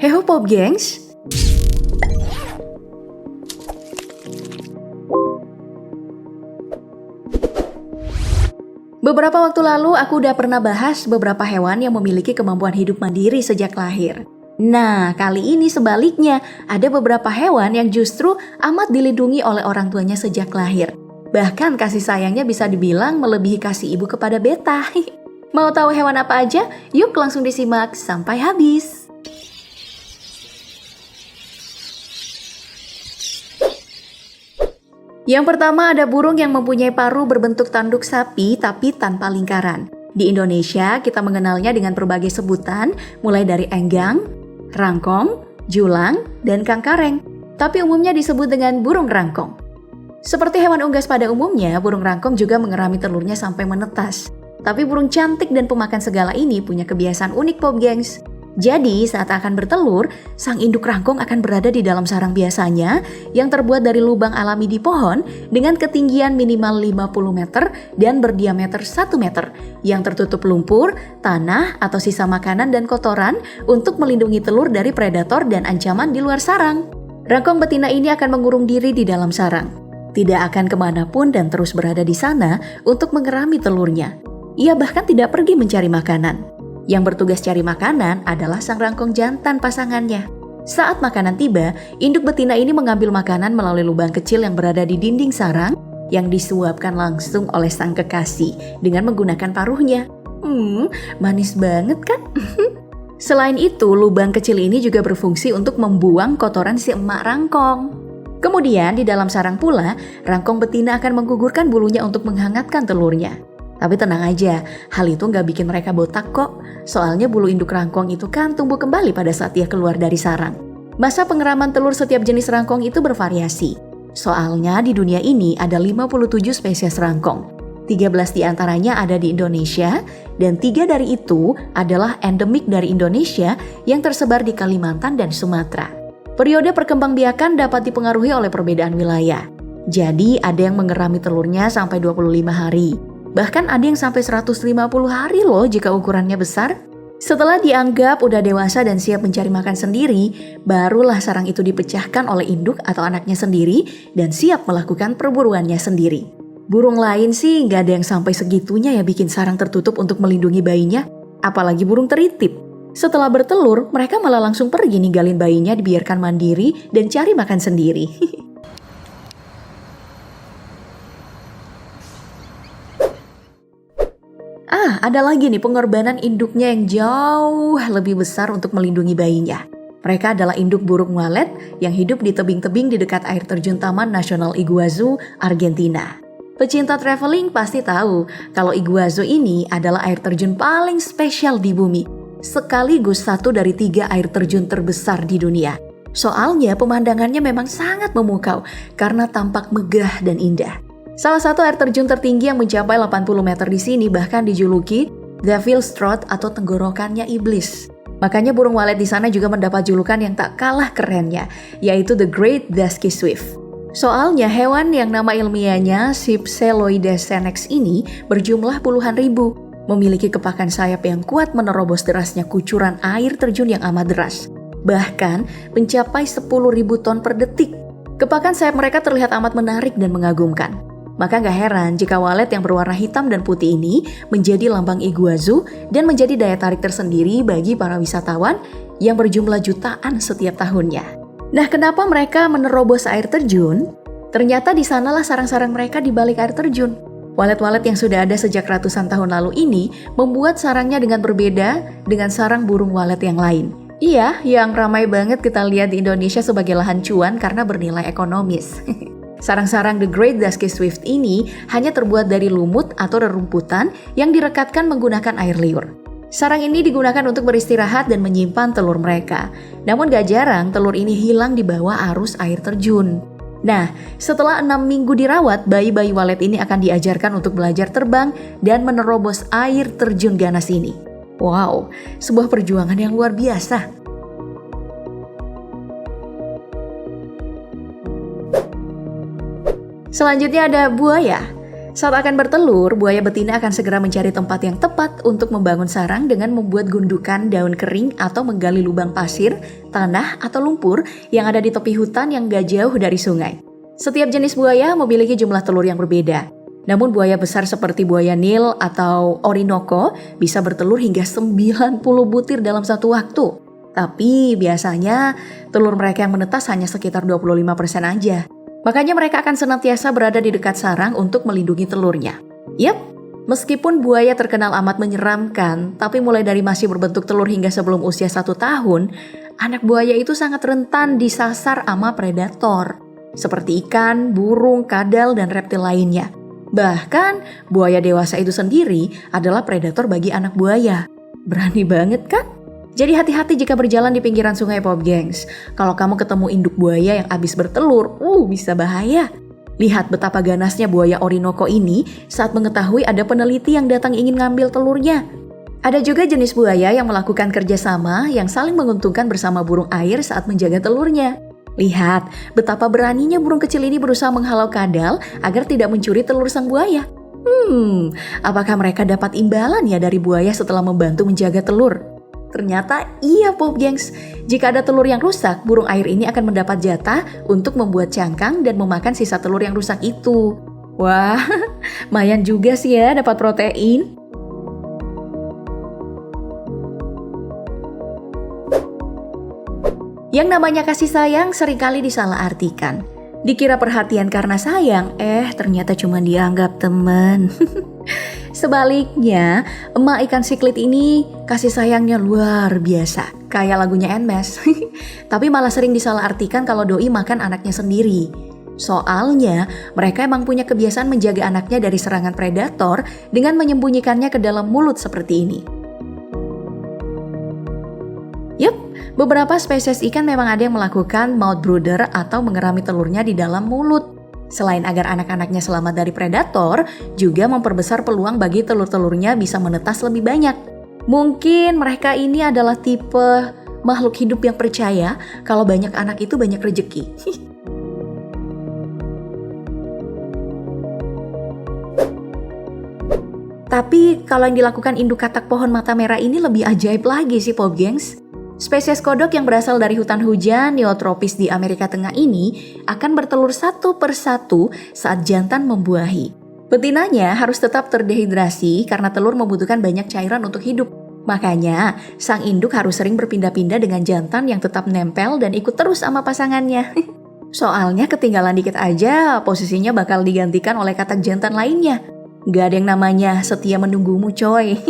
Heho Pop Gengs. Beberapa waktu lalu aku udah pernah bahas beberapa hewan yang memiliki kemampuan hidup mandiri sejak lahir. Nah, kali ini sebaliknya, ada beberapa hewan yang justru amat dilindungi oleh orang tuanya sejak lahir. Bahkan kasih sayangnya bisa dibilang melebihi kasih ibu kepada beta. Mau tahu hewan apa aja? Yuk langsung disimak sampai habis. Yang pertama ada burung yang mempunyai paruh berbentuk tanduk sapi tapi tanpa lingkaran. Di Indonesia kita mengenalnya dengan berbagai sebutan mulai dari enggang, rangkong, julang, dan kangkareng. Tapi umumnya disebut dengan burung rangkong. Seperti hewan unggas pada umumnya, burung rangkong juga mengerami telurnya sampai menetas. Tapi burung cantik dan pemakan segala ini punya kebiasaan unik Pop Gengs. Jadi saat akan bertelur, sang induk rangkong akan berada di dalam sarang biasanya yang terbuat dari lubang alami di pohon dengan ketinggian minimal 50 meter dan berdiameter 1 meter yang tertutup lumpur, tanah, atau sisa makanan dan kotoran untuk melindungi telur dari predator dan ancaman di luar sarang. Rangkong betina ini akan mengurung diri di dalam sarang. Tidak akan kemanapun dan terus berada di sana untuk mengerami telurnya. Ia bahkan tidak pergi mencari makanan. Yang bertugas cari makanan adalah sang rangkong jantan pasangannya. Saat makanan tiba, induk betina ini mengambil makanan melalui lubang kecil yang berada di dinding sarang yang disuapkan langsung oleh sang kekasih dengan menggunakan paruhnya. Manis banget kan? Selain itu, lubang kecil ini juga berfungsi untuk membuang kotoran si emak rangkong. Kemudian di dalam sarang pula, rangkong betina akan menggugurkan bulunya untuk menghangatkan telurnya. Tapi tenang aja, hal itu nggak bikin mereka botak kok. Soalnya bulu induk rangkong itu kan tumbuh kembali pada saat dia keluar dari sarang. Masa pengeraman telur setiap jenis rangkong itu bervariasi. Soalnya di dunia ini ada 57 spesies rangkong. 13 diantaranya ada di Indonesia, dan 3 dari itu adalah endemik dari Indonesia yang tersebar di Kalimantan dan Sumatera. Periode perkembangbiakan dapat dipengaruhi oleh perbedaan wilayah. Jadi ada yang mengerami telurnya sampai 25 hari. Bahkan ada yang sampai 150 hari loh jika ukurannya besar. Setelah dianggap udah dewasa dan siap mencari makan sendiri, barulah sarang itu dipecahkan oleh induk atau anaknya sendiri dan siap melakukan perburuannya sendiri. Burung lain sih nggak ada yang sampai segitunya ya bikin sarang tertutup untuk melindungi bayinya, apalagi burung teritip. Setelah bertelur, mereka malah langsung pergi ninggalin bayinya dibiarkan mandiri dan cari makan sendiri. Ada lagi nih pengorbanan induknya yang jauh lebih besar untuk melindungi bayinya. Mereka adalah induk burung walet yang hidup di tebing-tebing di dekat air terjun Taman Nasional Iguazu, Argentina. Pecinta traveling pasti tahu kalau Iguazu ini adalah air terjun paling spesial di bumi. Sekaligus satu dari 3 air terjun terbesar di dunia. Soalnya pemandangannya memang sangat memukau karena tampak megah dan indah. Salah satu air terjun tertinggi yang mencapai 80 meter di sini bahkan dijuluki Devil's Throat atau tenggorokannya iblis. Makanya burung walet di sana juga mendapat julukan yang tak kalah kerennya, yaitu The Great Dusky Swift. Soalnya hewan yang nama ilmiahnya Cypseloides senex ini berjumlah puluhan ribu, memiliki kepakan sayap yang kuat menerobos derasnya kucuran air terjun yang amat deras. Bahkan mencapai 10.000 ton per detik. Kepakan sayap mereka terlihat amat menarik dan mengagumkan. Maka gak heran jika walet yang berwarna hitam dan putih ini menjadi lambang Iguazu dan menjadi daya tarik tersendiri bagi para wisatawan yang berjumlah jutaan setiap tahunnya. Nah, kenapa mereka menerobos air terjun? Ternyata di sanalah sarang-sarang mereka di balik air terjun. Walet-walet yang sudah ada sejak ratusan tahun lalu ini membuat sarangnya dengan berbeda dengan sarang burung walet yang lain. Iya, yang ramai banget kita lihat di Indonesia sebagai lahan cuan karena bernilai ekonomis. Sarang-sarang The Great Dusky Swift ini hanya terbuat dari lumut atau rerumputan yang direkatkan menggunakan air liur. Sarang ini digunakan untuk beristirahat dan menyimpan telur mereka. Namun gak jarang telur ini hilang di bawah arus air terjun. Nah, setelah 6 minggu dirawat, bayi-bayi walet ini akan diajarkan untuk belajar terbang dan menerobos air terjun ganas ini. Wow, sebuah perjuangan yang luar biasa. Selanjutnya ada buaya. Saat akan bertelur, buaya betina akan segera mencari tempat yang tepat untuk membangun sarang dengan membuat gundukan daun kering atau menggali lubang pasir, tanah, atau lumpur yang ada di tepi hutan yang gak jauh dari sungai. Setiap jenis buaya memiliki jumlah telur yang berbeda. Namun buaya besar seperti buaya Nil atau Orinoco bisa bertelur hingga 90 butir dalam satu waktu. Tapi biasanya telur mereka yang menetas hanya sekitar 25% aja. Makanya mereka akan senantiasa berada di dekat sarang untuk melindungi telurnya. Yap, meskipun buaya terkenal amat menyeramkan, tapi mulai dari masih berbentuk telur hingga sebelum usia 1 tahun, anak buaya itu sangat rentan disasar sama predator. Seperti ikan, burung, kadal, dan reptil lainnya. Bahkan, buaya dewasa itu sendiri adalah predator bagi anak buaya. Berani banget kan? Jadi hati-hati jika berjalan di pinggiran sungai Pop Gengs. Kalau kamu ketemu induk buaya yang habis bertelur, bisa bahaya. Lihat betapa ganasnya buaya Orinoco ini saat mengetahui ada peneliti yang datang ingin ngambil telurnya. Ada juga jenis buaya yang melakukan kerjasama yang saling menguntungkan bersama burung air saat menjaga telurnya. Lihat betapa beraninya burung kecil ini berusaha menghalau kadal agar tidak mencuri telur sang buaya. Apakah mereka dapat imbalan ya dari buaya setelah membantu menjaga telur? Ternyata iya Pop Gengs, jika ada telur yang rusak, burung air ini akan mendapat jatah untuk membuat cangkang dan memakan sisa telur yang rusak itu. Wah, lumayan juga sih ya dapat protein. Yang namanya kasih sayang seringkali disalahartikan. Dikira perhatian karena sayang, ternyata cuma dianggap teman. Sebaliknya, emak ikan siklit ini kasih sayangnya luar biasa, kayak lagunya Nmes. Tapi malah sering disalahartikan kalau doi makan anaknya sendiri. Soalnya, mereka emang punya kebiasaan menjaga anaknya dari serangan predator dengan menyembunyikannya ke dalam mulut seperti ini. Yup, beberapa spesies ikan memang ada yang melakukan mouth brooder atau mengerami telurnya di dalam mulut. Selain agar anak-anaknya selamat dari predator, juga memperbesar peluang bagi telur-telurnya bisa menetas lebih banyak. Mungkin mereka ini adalah tipe makhluk hidup yang percaya kalau banyak anak itu banyak rezeki. Tapi kalau yang dilakukan induk katak pohon mata merah ini lebih ajaib lagi sih Pop Gengs. Spesies kodok yang berasal dari hutan hujan neotropis di Amerika Tengah ini akan bertelur satu persatu saat jantan membuahi. Betinanya harus tetap terdehidrasi karena telur membutuhkan banyak cairan untuk hidup. Makanya, sang induk harus sering berpindah-pindah dengan jantan yang tetap nempel dan ikut terus sama pasangannya. Soalnya ketinggalan dikit aja, posisinya bakal digantikan oleh katak jantan lainnya. Gak ada yang namanya setia menunggumu coy.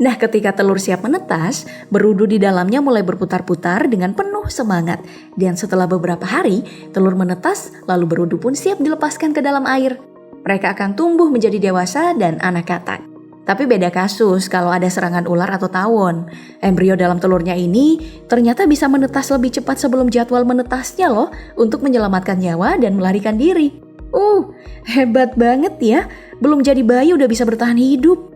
Nah, ketika telur siap menetas, berudu di dalamnya mulai berputar-putar dengan penuh semangat. Dan setelah beberapa hari, telur menetas, lalu berudu pun siap dilepaskan ke dalam air. Mereka akan tumbuh menjadi dewasa dan anak katak. Tapi beda kasus kalau ada serangan ular atau tawon. Embrio dalam telurnya ini ternyata bisa menetas lebih cepat sebelum jadwal menetasnya loh, untuk menyelamatkan nyawa dan melarikan diri. Hebat banget ya, belum jadi bayi udah bisa bertahan hidup.